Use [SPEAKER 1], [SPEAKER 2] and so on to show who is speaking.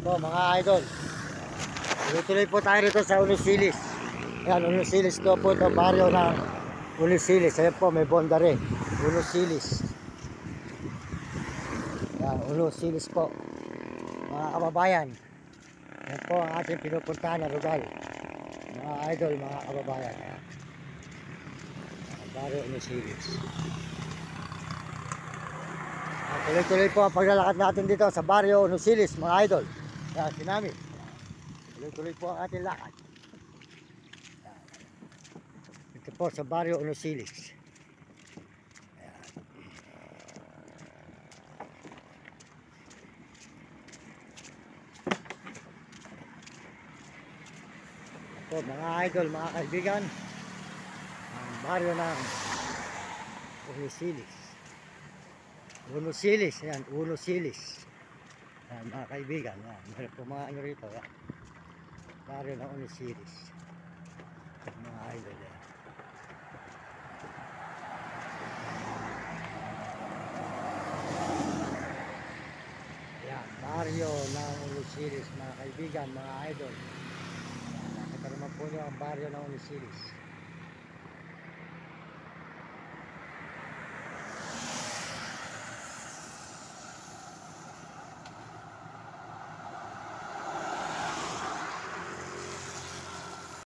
[SPEAKER 1] po mga idol. Tuloy-tuloy po tayo rito sa Unisilis. Ayan, Unisilis to po ito, baryo ng Unisilis. Ayan po, may bonda rin. Unisilis. Ayan, Unisilis po. Mga kababayan. Ayan po ang ating pinupuntahan na lugar. Mga idol, mga kababayan. Ayan. Baryo Unisilis. Tuloy-tuloy po ang paglalakad natin dito sa baryo Unisilis, mga idol. Ayan, sinami. Tuloy-tuloy po ang ating lakad. Ito po sa baryo Unisilis. Ayan. Ito mga idol, mga kaibigan, ang baryo ng Unisilis. Unisilis, ayan, Unisilis. Ayan, mga kaibigan, ayan, meron po mga ano rito, ayan. Baryo ng Unisilis. Mga idol, ayan. Ayan, baryo ng Unisilis, mga kaibigan, mga idol. Nakita naman po nyo ang baryo ng Unisilis.